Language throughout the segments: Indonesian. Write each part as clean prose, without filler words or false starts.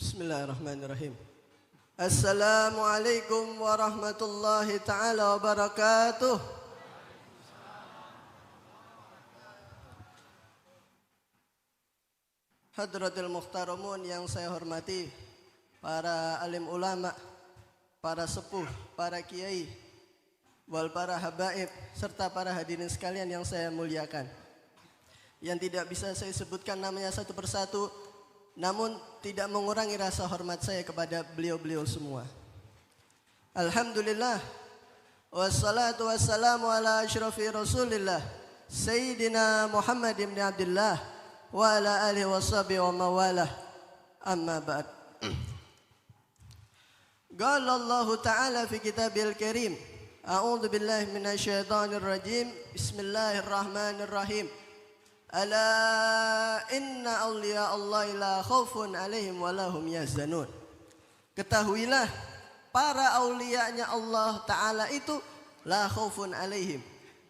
Bismillahirrahmanirrahim. Assalamualaikum warahmatullahi ta'ala wabarakatuh. Hadratul Muhtaramun yang saya hormati, para alim ulama, para sepuh, para kiai, wal para habaib, serta para hadirin sekalian yang saya muliakan. Yang tidak bisa saya sebutkan namanya satu persatu, namun tidak mengurangi rasa hormat saya kepada beliau-beliau semua. Alhamdulillah, wassalatu wassalamu ala asyrafi rasulillah, Sayyidina Muhammad ibn Abdullah, wa ala alihi wa sahbihi wa mawalah, amma ba'd. Qala Allah Ta'ala fi kitabil karim, a'udzu billahi minasyaitonir rajim, bismillahirrahmanirrahim. Ala inna awliya Allah la khaufun alaihim wa lahum yahzanun. Ketahuilah, para aulianya Allah Ta'ala itu la khaufun alaihim,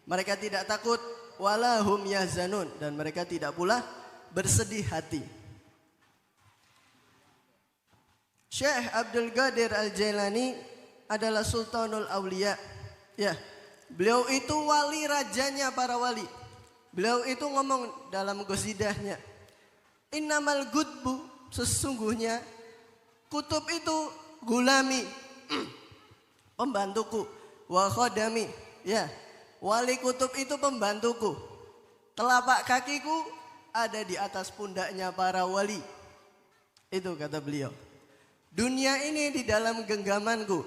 mereka tidak takut, wa lahum yahzanun, dan mereka tidak pula bersedih hati. Syekh Abdul Qadir Al-Jailani adalah Sultanul Aulia. Ya, beliau itu wali rajanya para wali. Beliau itu ngomong dalam qasidahnya, innamal gudbu, sesungguhnya kutub itu gulami, pembantuku, wa khodami, ya, wali kutub itu pembantuku. Telapak kakiku ada di atas pundaknya para wali. Itu kata beliau. Dunia ini di dalam genggamanku,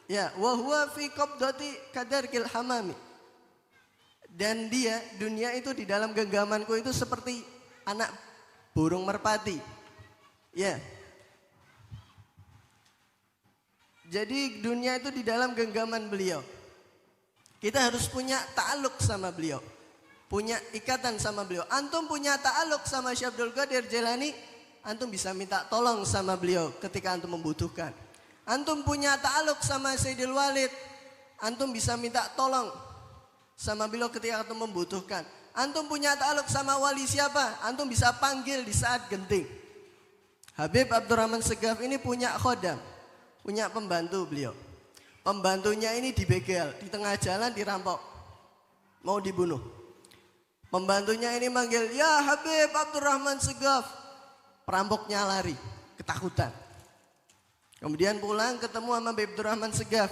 ya, wa huwa fi qabdati kadarkil hamami. Dan dia, dunia itu di dalam genggamanku itu seperti anak burung merpati. Ya. Jadi dunia itu di dalam genggaman beliau. Kita harus punya ta'aluk sama beliau, punya ikatan sama beliau. Antum punya ta'aluk sama Syekh Abdul Qadir Jailani, antum bisa minta tolong sama beliau ketika antum membutuhkan. Antum punya ta'aluk sama Sayyidil Walid, antum bisa minta tolong sama beliau ketika antum membutuhkan. Antum punya ta'aluk sama wali siapa, antum bisa panggil di saat genting. Habib Abdurrahman Segaf ini punya khodam, punya pembantu beliau. Pembantunya ini dibegal, di tengah jalan dirampok, mau dibunuh. Pembantunya ini manggil, ya Habib Abdurrahman Segaf. Perampoknya lari, ketakutan. Kemudian pulang ketemu sama Habib Abdurrahman Segaf,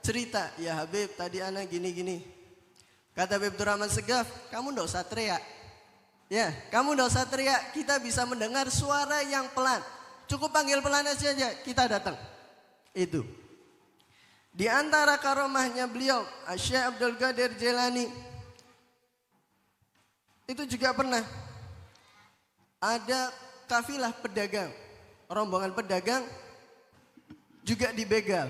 cerita, ya Habib tadi anak gini-gini. Kata Habib Abdurrahman Segaf, kamu ndak usah teriak. Ya, kamu ndak usah teriak, kita bisa mendengar suara yang pelan. Cukup panggil pelan aja, kita datang. Itu. Di antara karomahnya beliau, Syekh Abdul Qadir Jailani, itu juga pernah ada kafilah pedagang, rombongan pedagang juga dibegal.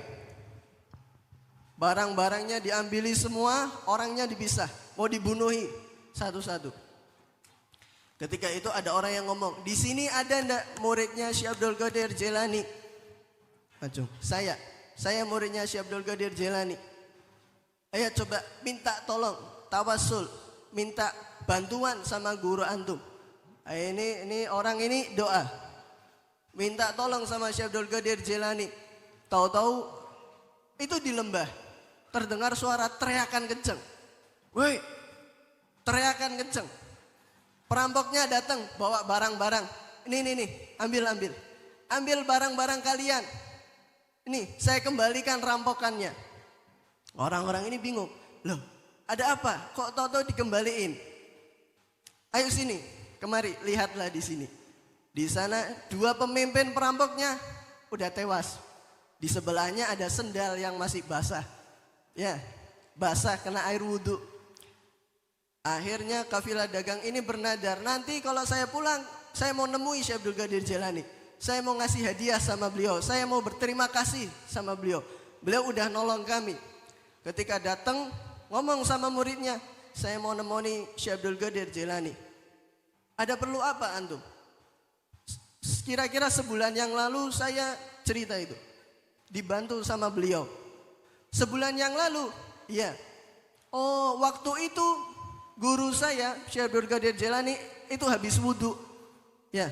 Barang-barangnya diambili semua, orangnya dipisah, mau dibunuhi satu-satu. Ketika itu ada orang yang ngomong, di sini ada ndak muridnya Syekh Abdul Qadir Jailani? Maju, saya muridnya Syekh Abdul Qadir Jailani. Ayo coba minta tolong, tawasul, minta bantuan sama guru antum. Ini orang ini doa, minta tolong sama Syekh Abdul Qadir Jailani. Tahu-tahu itu di lembah terdengar suara teriakan kenceng. Woi, teriakan kenceng. Perampoknya datang bawa barang-barang. Ini, ambil barang-barang kalian. Ini saya kembalikan rampokannya. Orang-orang ini bingung. Loh, ada apa? Kok tahu-tahu dikembaliin? Ayo sini, kemari, lihatlah di sini. Di sana dua pemimpin perampoknya udah tewas. Di sebelahnya ada sendal yang masih basah. Ya, basah kena air wudhu. Akhirnya kafilah dagang ini bernadar, nanti kalau saya pulang, saya mau nemui Syekh Abdul Qadir Jailani. Saya mau ngasih hadiah sama beliau, saya mau berterima kasih sama beliau. Beliau udah nolong kami. Ketika datang, ngomong sama muridnya, saya mau nemui Syekh Abdul Qadir Jailani. Ada perlu apa antum? Kira-kira sebulan yang lalu saya cerita itu, dibantu sama beliau. Sebulan yang lalu, ya. Oh, waktu itu guru saya Syekh Abdul Qadir Jailani itu habis wudhu. Ya,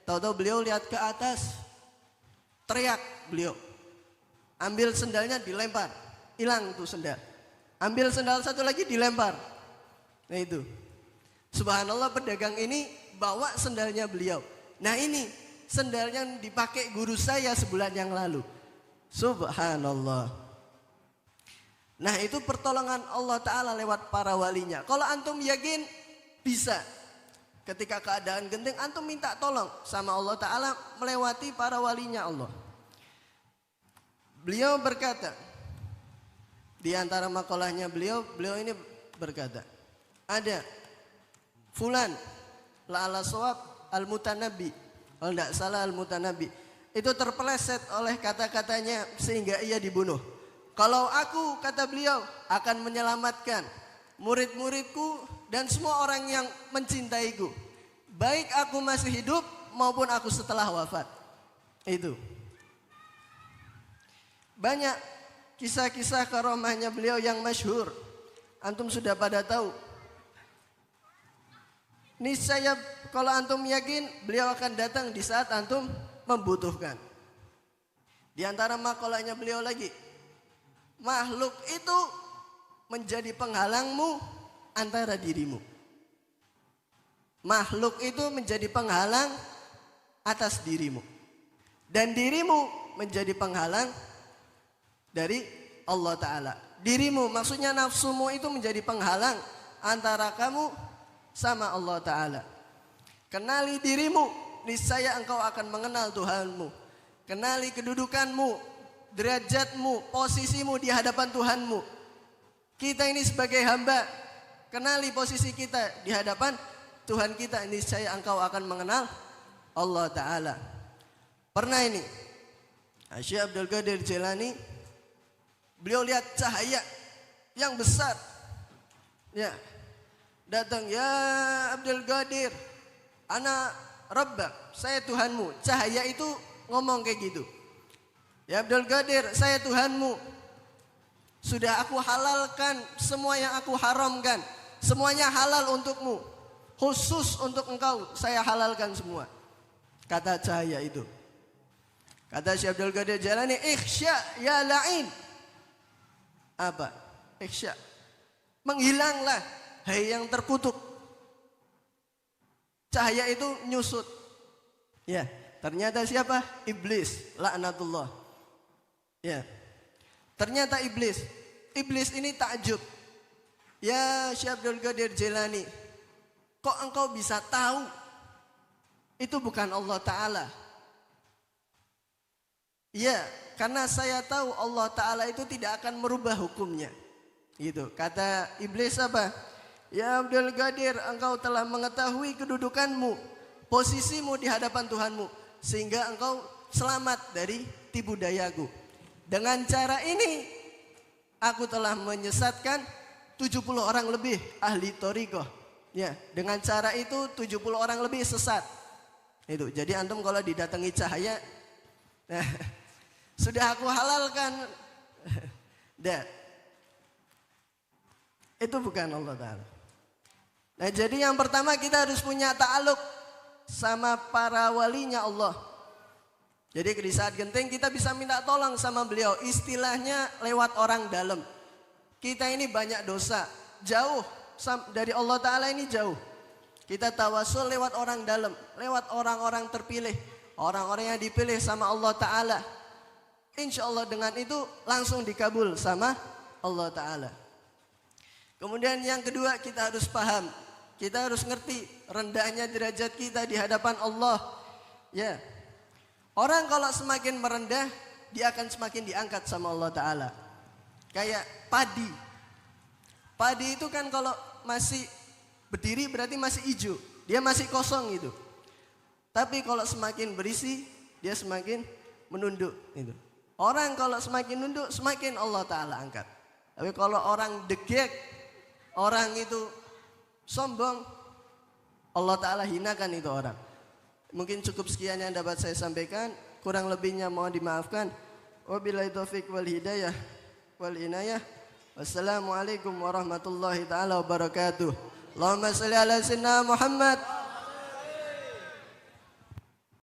tahu-tahu beliau lihat ke atas, teriak beliau. Ambil sendalnya dilempar, hilang tuh sendal. Ambil sendal satu lagi dilempar. Nah itu. Subhanallah, pedagang ini bawa sendalnya beliau. Nah ini sendal yang dipakai guru saya sebulan yang lalu. Subhanallah. Nah itu pertolongan Allah Ta'ala lewat para walinya. Kalau antum yakin bisa. Ketika keadaan genting antum minta tolong sama Allah Ta'ala melewati para walinya Allah. Beliau berkata, di antara makalahnya beliau ini berkata, ada fulan la'ala sawab al-mutanabbi, kalau tidak salah al-mutanabbi, itu terpeleset oleh kata-katanya sehingga ia dibunuh. Kalau aku, kata beliau, akan menyelamatkan murid-muridku dan semua orang yang mencintaiku, baik aku masih hidup maupun aku setelah wafat. Itu banyak kisah-kisah karomahnya beliau yang masyhur. Antum sudah pada tahu. Niscaya kalau antum yakin beliau akan datang di saat antum membutuhkan. Di antara makalahnya beliau lagi, makhluk itu menjadi penghalangmu antara dirimu. Makhluk itu menjadi penghalang atas dirimu. Dan dirimu menjadi penghalang dari Allah Ta'ala. Dirimu maksudnya nafsumu itu menjadi penghalang antara kamu sama Allah Ta'ala. Kenali dirimu, niscaya engkau akan mengenal Tuhanmu. Kenali kedudukanmu, derajatmu, posisimu di hadapan Tuhanmu. Kita ini sebagai hamba, kenali posisi kita di hadapan Tuhan kita, niscaya engkau akan mengenal Allah Ta'ala. Pernah ini Syekh Abdul Qadir Jailani, beliau lihat cahaya yang besar. Ya, datang, ya Abdul Qadir, ana Rabbak, saya Tuhanmu. Cahaya itu ngomong kayak gitu. Ya Abdul Qadir, saya Tuhanmu. Sudah aku halalkan semua yang aku haramkan. Semuanya halal untukmu. Khusus untuk engkau saya halalkan semua. Kata cahaya itu. Kata Syekh Abdul Qadir Jailani, ikhsya ya la'in. Apa? Ikhsya. Menghilanglah, hai yang terkutuk. Cahaya itu nyusut. Ya, ternyata siapa? Iblis, laknatullah. Ya. Ternyata iblis. Iblis ini takjub. Ya Syekh Abdul Qadir Jailani, kok engkau bisa tahu itu bukan Allah Ta'ala? Ya, karena saya tahu Allah Ta'ala itu tidak akan merubah hukumnya. Gitu. Kata iblis apa? Ya Abdul Qadir, engkau telah mengetahui kedudukanmu, posisimu di hadapan Tuhanmu, sehingga engkau selamat dari tipu dayaku. Dengan cara ini, aku telah menyesatkan 70 orang lebih ahli thariqah. Ya, dengan cara itu 70 orang lebih sesat. Itu. Jadi antum kalau didatangi cahaya, nah, sudah aku halalkan. Dah. Itu bukan Allah Ta'ala. Nah, jadi yang pertama kita harus punya ta'aluk sama para walinya Allah. Jadi di saat genting kita bisa minta tolong sama beliau. Istilahnya lewat orang dalam. Kita ini banyak dosa, jauh dari Allah Ta'ala ini jauh. Kita tawasul lewat orang dalam, lewat orang-orang terpilih, orang-orang yang dipilih sama Allah Ta'ala. Insya Allah dengan itu langsung dikabul sama Allah Ta'ala. Kemudian yang kedua, kita harus paham, kita harus ngerti rendahnya derajat kita di hadapan Allah. Ya, orang kalau semakin merendah, dia akan semakin diangkat sama Allah Ta'ala. Kayak padi. Padi itu kan kalau masih berdiri berarti masih hijau. Dia masih kosong gitu. Tapi kalau semakin berisi, dia semakin menunduk gitu. Orang kalau semakin nunduk, semakin Allah Ta'ala angkat. Tapi kalau orang degek, orang itu sombong, Allah Ta'ala hinakan itu orang. Mungkin cukup sekian yang dapat saya sampaikan. Kurang lebihnya mohon dimaafkan. Wabillahi taufiq wal hidayah wal inayah. Wassalamualaikum warahmatullahi taala wabarakatuh. Allahumma shalli ala sayyidina Muhammad